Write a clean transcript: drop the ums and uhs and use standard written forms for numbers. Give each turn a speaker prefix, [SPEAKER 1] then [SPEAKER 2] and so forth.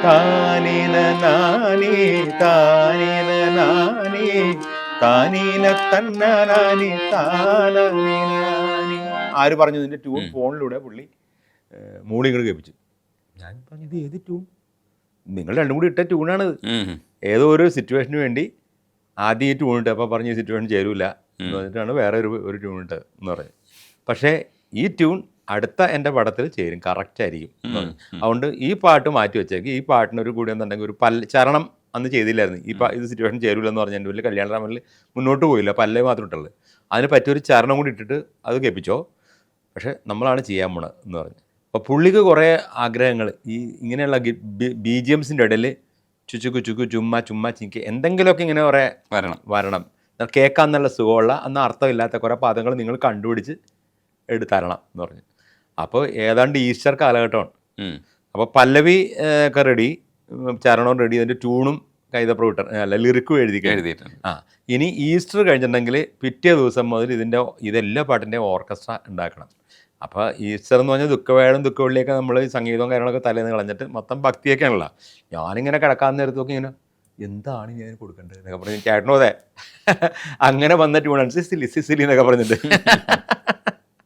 [SPEAKER 1] താനീന നാനേ താനീന നാനേ താനീന തന്നാനി താനീ ആര് പറഞ്ഞു ഇതിൻ്റെ ട്യൂൺ ഫോണിലൂടെ പുള്ളി മൂളികൾ കേൾപ്പിച്ചു. ഞാൻ പറഞ്ഞു ഇത് ഏത് ട്യൂൺ, നിങ്ങൾ രണ്ടും കൂടി ഇട്ട ട്യൂണാണിത്, ഏതോ ഒരു സിറ്റുവേഷന് വേണ്ടി ആദ്യം ഈ ട്യൂൺ ഇട്ട് അപ്പോൾ പറഞ്ഞ് ഈ സിറ്റുവേഷൻ ചേരൂല എന്ന് പറഞ്ഞിട്ടാണ് വേറെ ഒരു ട്യൂൺ ഇട്ടത് എന്ന് പറഞ്ഞു. പക്ഷേ ഈ ട്യൂൺ അടുത്ത എൻ്റെ പടത്തിൽ ചേരും, കറക്റ്റ് ആയിരിക്കും. അതുകൊണ്ട് ഈ പാട്ട് മാറ്റി വെച്ചേക്ക്, ഈ പാട്ടിനൊരു കൂടി എന്നുണ്ടെങ്കിൽ ഒരു ചരണം അന്ന് ചെയ്തില്ലായിരുന്നു. ഇത് സിറ്റുവേഷൻ ചേരൂലെന്ന് പറഞ്ഞാൽ എൻ്റെ വലിയ കല്യാണ രാമനിൽ മുന്നോട്ട് പോയില്ല, പല്ലേ മാത്രം ഇട്ടുള്ളത്. അതിന് പറ്റിയൊരു ചരണം കൂടി ഇട്ടിട്ട് അത് കേൾപ്പിച്ചോ, പക്ഷേ നമ്മളാണ് ചെയ്യാൻ പോണത് എന്ന് പറഞ്ഞു. അപ്പോൾ പുള്ളിക്ക് കുറേ ആഗ്രഹങ്ങൾ ഈ ഇങ്ങനെയുള്ള BGMസിൻ്റെ ഇടയിൽ ചുച്ചുക്കു ചുക്കു ചുമ്മാ ചുമ്മാ ചിക്ക് എന്തെങ്കിലുമൊക്കെ ഇങ്ങനെ കുറേ വരണം കേൾക്കാൻ നല്ല സുഖമുള്ള അന്ന് അർത്ഥമില്ലാത്ത കുറേ പദങ്ങൾ നിങ്ങൾ കണ്ടുപിടിച്ച് എടുത്തരണം എന്ന് പറഞ്ഞു. അപ്പോൾ ഏതാണ്ട് ഈസ്റ്റർ കാലഘട്ടമാണ്. അപ്പോൾ പല്ലവി ഒക്കെ റെഡി, ചരണവും റെഡി, അതിൻ്റെ ട്യൂണും കൈതപ്രവിട്ടർ അല്ല ലിറിക്കും എഴുതിയിട്ടുണ്ട്. ഇനി ഈസ്റ്റർ കഴിഞ്ഞിട്ടുണ്ടെങ്കിൽ പിറ്റേ ദിവസം മുതൽ ഇതെല്ലാ പാട്ടിൻ്റെയും ഓർക്കസ്ട്ര ഉണ്ടാക്കണം. അപ്പോൾ ഈസ്റ്റർ എന്ന് പറഞ്ഞാൽ ദുഃഖവേളം ദുഃഖവെള്ളിയൊക്കെ നമ്മൾ സംഗീതവും കാര്യങ്ങളൊക്കെ തലേന്ന് കളഞ്ഞിട്ട് മൊത്തം ഭക്തിയൊക്കെയാണല്ലോ. ഞാനിങ്ങനെ കിടക്കാൻ നേരത്തൊക്കെ ഇങ്ങനെ എന്താണ് ഞാൻ കൊടുക്കേണ്ടത് എന്നൊക്കെ പറഞ്ഞ് ചേട്ടനോ അതെ അങ്ങനെ വന്ന ട്യൂണാണ് സിസിലി എന്നൊക്കെ പറഞ്ഞിട്ട്